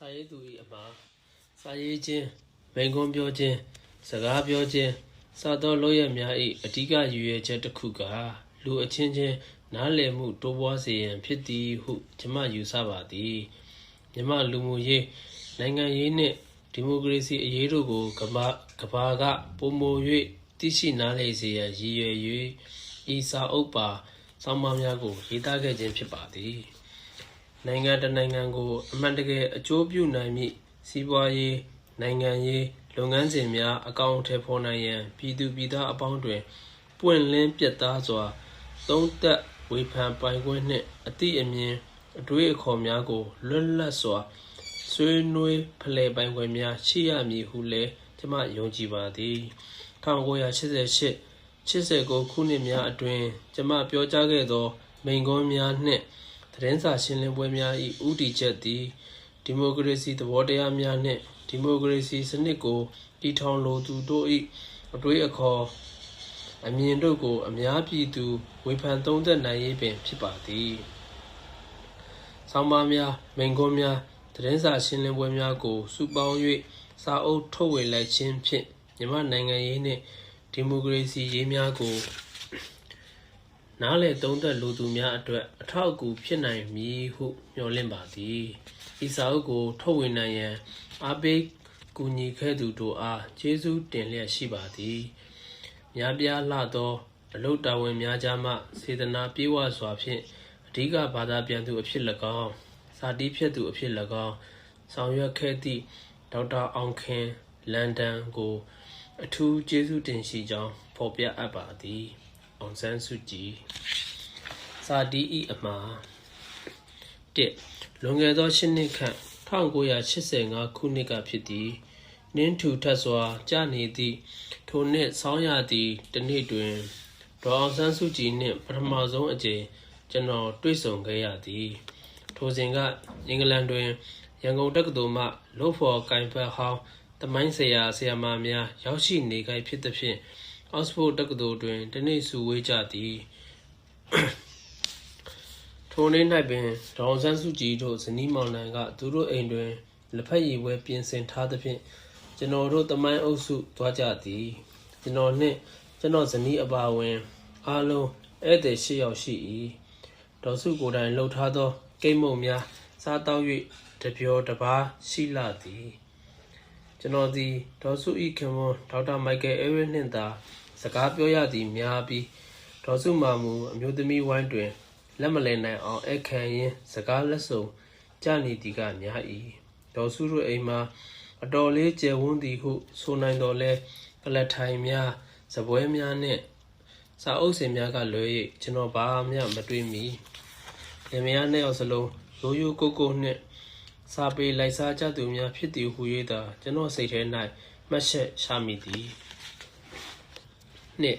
စာရေးသူ၏အမှားစာရေးခြင်းမိန်ခွန်းပြောခြင်းစကားပြောခြင်းစသောလုပ်ရများ၏အဓိကရည်ရွယ်ချက်တစ်ခုကလူအချင်းချင်းနားလည်မှုတိုးပွားစေရန်ဖြစ်သည်ဟုကျွန်မယူဆပါသည်မြမလူမှုရေးနိုင်ငံရေးနှင့်ဒီမိုကရေစီအရေးတို့ကိုကမ္ဘာကပုံမ၍သိရှိနားလည်စေရန်ရည်ရွယ်၍ဤစာအုပ်ပါဆောင်းပါးများကိုရေးသားခဲ့ခြင်းဖြစ်ပါသည်နိုင်ငံတနိုင်ငံကိုအမှန်တကယ်အကျိုးပြုနိုင်မည့်စီးပွားရေးနိုင်ငံရေးလုပ်ငန်းစဉ်များအကောင့်အထည်ဖော်နိုင်ရန်ပြည်သူပြည်သားအပေါင်းတွင်ပွင့်လင်းပြတ်သားစွာသုံးသပ်ဝေဖန်ပိုင်ခွင့်နှင့်အသည့်အမြင်အတွေးအခေါ်များကိုလွတ်လပ်စွာဆွေးနွေးဖလှယ်ပိုင်ခွင့်များရှိရမည်ဟုလည်းကျွန်မယုံကြည်ပါသည်1988-89ခုနှစ်များအတွင်းကျွန်မပြောကြားခဲ့သောမိန့်ခွန်းများနှင့်သတင်းစာရှင်းလင်းပွဲများ၏ဥတီချက်သည်ဒီမိုကရေစီသဘောတရားများနှင့်ဒီမိုကရေစီစနစ်ကိုတည်ထောင်လိုသူတို့၏အတွေးအခေါ်အမြင်တို့ကိုအများပြည်သူဝေဖန်သုံးသပ်နိုင်ရေးပင်ဖြစ်ပါသည်ဆောင်းပါးများမိန့်ခွန်းများသတင်းစာရှင်းလင်းပွဲများကိုစုပေါင်း၍စာအုပ်ထုတ်ဝေလိုက်ခြင်းဖြင့်မြန်မာနိုင်ငံရေးနှင့်ဒီမိုကရေစီရေးများကိုနားလည်သုံးသပ်လိုသူများအတွက်အထောက်အကူဖြစ်နိုင်မည်ဟုမျှော်လင့်ပါသည်ဤစာအုပ်ကိုထုတ်ဝေနိုင်ရန်အားပေးကူညီခဲ့သူတို့အားကျေးဇူးတင်လျက်ရှိပါသည်များပြားလှသောအလုပ်တာဝန်များကြားမှစေတနာပြေဝစွာဖြင့်အဓိကဘာသာပြန်သူအဖြစ်၎င်းစာတီးဖြတ်သူအဖြစ်၎င်းဆောင်ရွက်ခဲ့သည့်ဒေါက်တာအောင်ခင်လန်ဒန်ကိုအထူးကျေးဇူးတင်ရှိကြောင်းဖော်ပြအပ်ပါသည်အောင်ဆန်းစုကြည်စာတီး၏အမှား1လွန်ခဲ့သော8နှစ်ခန့်1985ခုနှစ်ကဖြစ်သည်နင်းထူထပ်စွာကြာနေသည့်ထိုနှစ်ဆောင်းရာသီတစ်နေ့တွင်ဒေါ်အောင်ဆန်းစုကြည်နှင့်ပထမဆုံးအကြိမ်ကျွန်တော်တွေ့ဆုံခဲ့ရသည်ထိုစဉ်ကအင်္ဂလန်တွင်ရန်ကုန်တက္ကသိုလ်မှလို့ဖော်ကိုင်ဖက်ဟောင်းသမိုင်းဆရာမများရောက်ရှိနေကြဖြစ်သဖြင့်အောက်စဖို့တက္ကသိုလ်တွင်တနေ့စုဝေးကြသည်ထိုနေ့၌ပင်ဒေါ်အောင်ဆန်းစုကြည်တို့ဇနီးမောင်နှံကသူတို့အိမ်တွင်လက်ဖက်ရည်ပွဲပြင်ဆင်ထားသဖြင့်ကျွန်တော်တို့သမိုင်းအုပ်စုသွားကြသည်ကျွန်တော်နှင့်ကျွန်တော်ဇနီးအပါအဝင်အားလုံးဧည့်သည်8ယောက်ရှိ၏ဒေါ်စုကိုယ်တိုင်လှုပ်ထားသောကိတ်မုန့်များစားတောက်၍တပျော်တပါးရှိလာသည်ကျွန်တော်သည်ဒေါ်စု၏ခင်ပွန်းဒေါက်တာမိုက်ကယ်အဲရစ်နှင့်သာစကားပြောရသည်များပြီးဒေါ်စုမှမူအမျိုးသမီးဝိုင်းတွင်လက်မလည်နိုင်အောင်အခမ်းရင်းစကားလက်ဆုံကြနေသည်ကများ၏ဒေါ်စုတို့အိမ်မှာအတော်လေးကျယ်ဝန်းသည်ဟုဆိုနိုင်တော်လဲကလထိုင်များစပွဲများနှင့်စာအုပ်စင်များကလွဲ၍ကျွန်တော်ဘာမှမတွေ့မီလင်မယားနှစ်ယောက်စလုံးရိုးရိုးကိုကိုနှင့်စာပေလိုက်စားကြသူများဖြစ်သည်ဟု၍သာကျွန်တော်စိတ်ထဲ၌မှတ်ချက်ချမိသည်နှစ်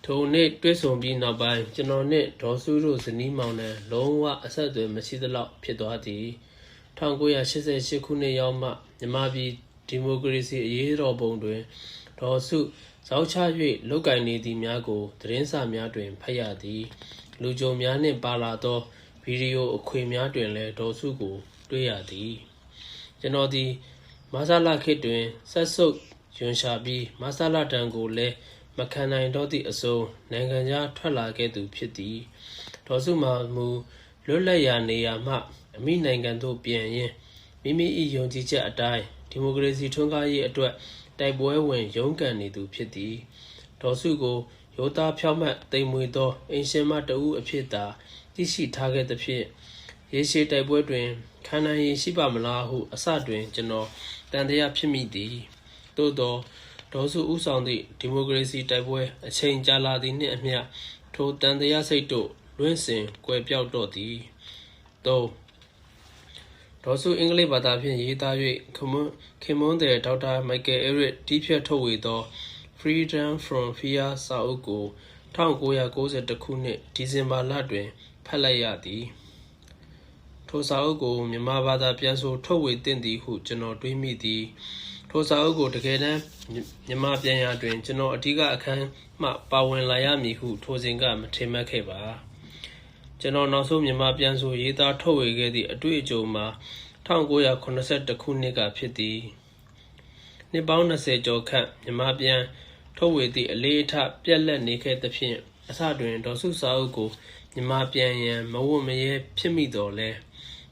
ထိုနေ့တွေ့ဆုံပြီးနောက်ပိုင်းကျွန်တော်နှင့်ဒေါ်စုတို့ဇနီးမောင်နှံလုံးဝအဆက်အသွယ်မရှိသလောက်ဖြစ်သွားသည်1988ခုနှစ်ရောက်မှမြန်မာပြည်ဒီမိုကရေစီအရေးတော်ပုံတွင်ဒေါ်စုဇောက်ချ၍လုတ်ကင်နေသည်များကိုသတင်းစာများတွင်ဖတ်ရသည်လူကြုံများနှင့်ပါလာသောဗီဒီယိုအခွေများတွင်လည်းဒေါ်စုကိုတွေ့ရသည်ကျွန်တော်သည်မဆလာခေတ်တွင်ဆက်ဆုပ်ယွန်ရှာပြီးမဆလာတန်ကိုလည်းမခံနိုင်တော့သည့်အစုံနိုင်ငံခြားထွက်လာခဲ့သူဖြစ်သည်ဒေါ်စုမှမူလွတ်လပ်ရာနေရာမှအမိနိုင်ငံသို့ပြန်ရင်းမိမိ၏ယုံကြည်ချက်အတိုင်းဒီမိုကရေစီထွန်းကားရေးအတွက်တိုက်ပွဲဝင်ရုန်းကန်နေသူဖြစ်သည်ဒေါ်စုကိုရိုးသားဖြောင့်မတ်သိမ်မွေ့သောအင်ရှင်မတဦးအဖြစ်သာသိရှိထားခဲ့သဖြင့်ရေရှည်တိုက်ပွဲတွင်ခံနိုင်ရည်ရှိပါမလားဟုအစတွင်ကျွန်တော်တန်တရားဖြစ်မိသည်သို့သောဒေါ်စုဦးဆောင်သည့်ဒီမိုကရေစီတိုက်ပွဲအချိန်ကြာလာသည်နှင့်အမျှထိုတန်တရားစိတ်တို့လွင့်စင်ကွယ်ပြောက်တော့သည်3ဒေါ်စုအင်္ဂလိပ်ဘာသာဖြင့်ရေးသား၍ခင်မွန်းတဲ့ဒေါက်တာမိုက်ကယ်အဲရစ်တီးဖြတ်ထုတ်ဝေသော Freedom from Fear စာအုပ်ကို1992ခုနှစ်ဒီဇင်ဘာလတွင်ဖတ်လိုက်ရသည်ထိုစာအုပ်ကိုမြန်မာဘာသာပြန်ဆိုထုတ်ဝေသင့်သည်ဟုကျွန်တော်တွေးမိသည်ထိုစာအုပ်ကိုတကယ်တမ်းမြန်မာပြန်ရာတွင်ကျွန်တော်အဓိကအခန်းမှပါဝင်လာရမည်ဟုထိုစဉ်ကမထင်မှတ်ခဲ့ပါကျွန်တော်နောက်ဆုံးမြန်မာပြန်ဆိုရေးသားထုတ်ဝေခဲ့သည့်အတွေ့အကြုံမှာ 1982ခုနှစ်ကဖြစ်သည်နှစ်ပေါင်း20ကျော်ခန့်မြန်မာပြန်ထုတ်ဝေသည့်အလေးအထားပြက်လက်နေခဲ့သဖြင့်အစတွင်ဒေါ်စုစာအုပ်ကိုမြန်မာပြန်ရန်မဝတ်မရဲဖြစ်မိတော်လဲ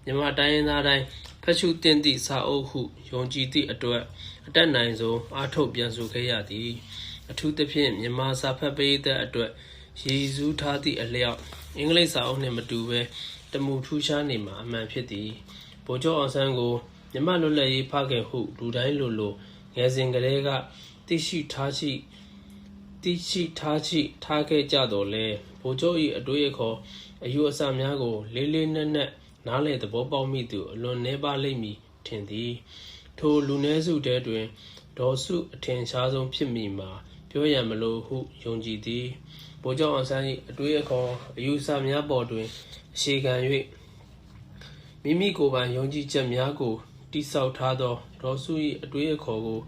မြန်မာတိုင်းရင်းသားတိုင်းဖတ်ရှုသင့်သည့်စာအုပ်ဟုယုံကြည်သည့်အတွက်အတတ်နိုင်ဆုံးအားထုတ်ပြန်ဆိုခဲ့ရသည်အထူးသဖြင့်မြန်မာစာဖတ်ပရိသတ်အတွက်ရည်စူးထားသည့်အလျောက်အင်္ဂလိပ်စာအုပ်နှင့်မတူဘဲတမူထူးခြားနေမှာအမှန်ဖြစ်သည်ဗိုလ်ချုပ်အောင်ဆန်းကိုမြန်မာလွတ်လပ်ရေးဖခင်ဟုလူတိုင်းလိုငယ်စဉ်ကတည်းကသိရှိထားခဲ့ကြတော်လဲဗိုလ်ချုပ်၏အတွေ့အခေါ်အယူအဆများကိုလေးလေးနက်နက်နားလည်သဘောပေါက်မိသူအလွန်နည်းပါးလိမ့်မည်ထင်သည်ထိုလူနည်းစုတဲတွင်ဒေါ်စုအထင်ရှားဆုံးဖြစ်မိမှာပြောရန်မလိုဟုယုံကြည်သည်ဗိုလ်ချုပ်အောင်ဆန်း၏အတွေ့အခေါ်အယူအဆများပေါ်တွင်အခြေခံ၍မိမိကိုယ်ပိုင်ယုံကြည်ချက်များကိုတိဆောက်ထားသောဒေါ်စု၏အတွေ့အခေါ်ကို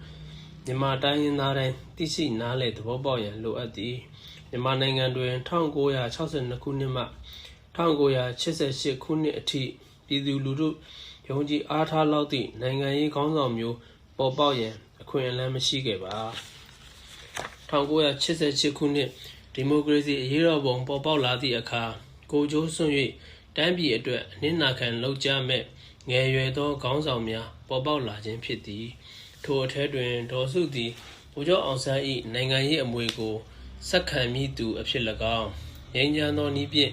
မြန်မာတိုင်းရင်းသားတိုင်းသိရှိနားလည်သဘောပေါက်ရန်လိုအပ်သည်မြန်မာနိုင်ငံတွင်1962ခုနှစ်မှ1988ခုနှစ်အထိပြည်သူလူထုယုံကြည်အားထားလောက်သည့်နိုင်ငံရေးခေါင်းဆောင်မျိုးပေါ်ပေါက်ရန်အခွင့်အလမ်းမရှိခဲ့ပါ1988ခုနှစ်ဒီမိုကရေစီအရေးတော်ပုံပေါ်ပေါက်လာသည့်အခါကိုကျိုးစွန့်၍တိုင်းပြည်အတွက်အနစ်နာခံလှုပ်ကြမဲ့ငယ်ရွယ်သောခေါင်းဆောင်များပေါ်ပေါက်လာခြင်းဖြစ်သည်ထိုအထဲတွင်ဒေါ်စုသည်ဗိုလ်ချုပ်အောင်ဆန်း၏နိုင်ငံရေးအမွေကိုဆက်ခံမိသူအဖြစ်၎င်းငြိမ်းချမ်းသောနည်းဖြင့်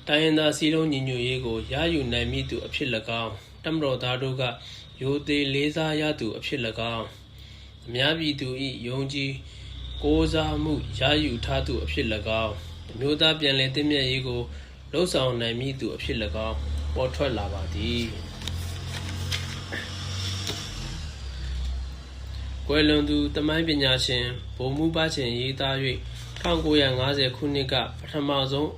တိုင်းရင်းသားစည်းလုံးညီညွတ်ရေးကိုရယူနိုင်မိသူအဖြစ်၎င်းတမတော်သားတို့ကရိုသေလေးစားရသူအဖြစ်၎င်းအများပြည်သူ၏ယုံကြည်ကိုးစားမှုရယူထားသူအဖြစ်၎င်းအမျိုးသားပြန်လည်တည်မြဲရေးကိုလှုပ်ဆောင်နိုင်မိသူအဖြစ်၎င်းပေါ်ထွက်လာပါသည်ကွယ်လွန်သူသမိုင်းပညာရှင်ဗိုလ်မှူးပါချင်ရေးသား၍1950ခုနှစ်ကပထမဆုံး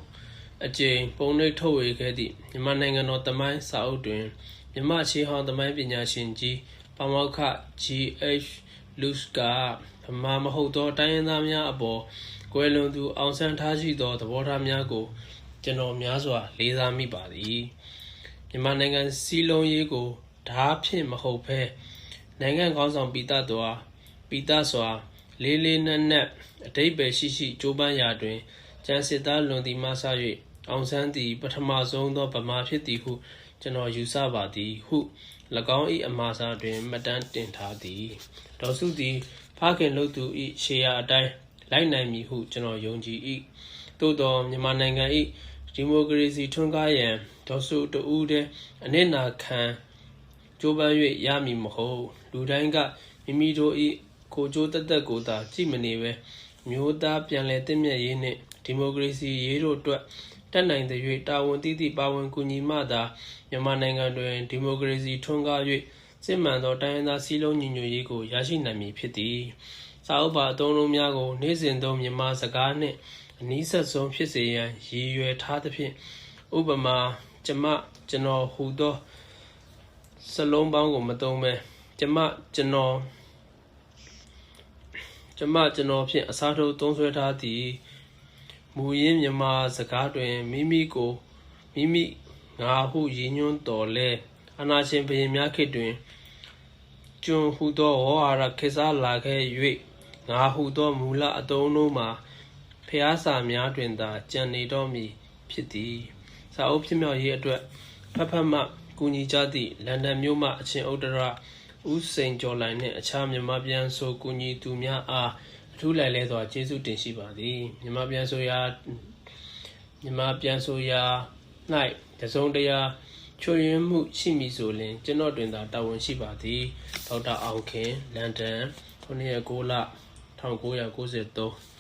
အကြိမ်ပုံနှိပ်ထုတ်ဝေခဲ့သည့်မြန်မာနိုင်ငံတော်သမိုင်းစာအုပ်တွင်မြန်မာရှေးဟောင်းသမိုင်းပညာရှင်ကြီးပါမောက္ခ G.H. Luce ကဗမာမဟုတ်သောတိုင်းရင်းသားများအပေါ်ကွယ်လွန်သူအောင်ဆန်းထားရှိသောသဘောထားများကိုကျွန်တော်များစွာလေးစားမိပါသည်မြန်မာနိုင်ငံစည်းလုံးရေးကိုဓာဖြင့်မဟုတ်ဘဲနိုင်ငံခေါင်းဆောင်ပိသစွာလေးလေးနက်နက်အဓိပ္ပာယ်ရှိကြိုးပမ်းရာတွင်ကျန်စစ်သားလွန်သည်မှစ၍အောင်ဆန်းသည်ပထမဆုံးသောဗမာဖြစ်သည်ဟုကျွန်တော်ယူဆပါသည်ဟု၎င်း၏အမှားစာတွင်မှတ်တမ်းတင်ထားသည်ဒေါ်စုသည်ဖခင်လုပ်သူ၏ရှေးရာအတိုင်းလိုက်နိုင်မည်ဟုကျွန်တော်ယုံကြည်၏သို့သောမြန်မာနိုင်ငံ၏ဒီမိုကရေစီထွန်းကားရန်ဒေါ်စုတဦးတဲ့အနစ်နာခံကြိုးပမ်း၍ရမည်မဟုတ်လူတိုင်းကမိမိတို့၏ကိုကြိုးတက်ကိုသာကြည့်မနေပဲမျိုးသားပြန်လည်တည်မြဲရေးနှင့်ဒီမိုကရေစီရေးတို့အတွက်တတ်နိုင်တဲ့၍တာဝန်တည်သည့်ပါဝင်ကူညီမှသာမြန်မာနိုင်ငံတွင်ဒီမိုကရေစီထွန်းကား၍စစ်မှန်သောတိုင်းရင်းသားစည်းလုံးညီညွတ်ရေးကိုရရှိနိုင်မည်ဖြစ်သည်စာအုပ်ပါအသုံးအနှုန်းများကိုနေ့စဉ်သုံးမြန်မာစကားနှင့်အနည်းဆက်ဆုံးဖြစ်စေရန်ရည်ရွယ်ထားသဖြင့်ဥပမာကျွန်တော်ဟူသောစလုံးပေါင်းကိုမသုံးပဲကျွန်တော်ဖြင့်အစားထိုးသုံးစွဲထားသည့်မူရင်းမြန်မာစကားတွင်မိမိငါဟုရည်ညွှန်းတော်လဲအာဏာရှင်ဘုရင်များခေတ်တွင်ကျွန်ဟူသောဝါရခေတ်စားလာခဲ့၍ငါဟုသောမူလအသုံးအနှုန်းမှာဖျားစာများတွင်သာကြံနေတော့မည်ဖြစ်သည်စာအုပ်ဖြစ်မြောက်ရေးအတွက်ဖတ်မှကူညီကြသည့်လန်ဒန်မြို့မှအချင်းဥတ္တရဦးစိန်ကျော်လိုင်နှင့်အခြားမြန်မာပြန်ဆိုကူညီသူများအားအထူးလိုက်လဲစွာကျေးဇူးတင်ရှိပါသည်မြန်မာပြန်ဆိုရာ၌တစုံတရာချွတ်ယွင်းမှုရှိမည်ဆိုလျှင်ကျွန်တော်တွင်သာတာဝန်ရှိပါသည်ဒေါက်တာအောင်ခင်လန်ဒန်9 ရက်9လ1993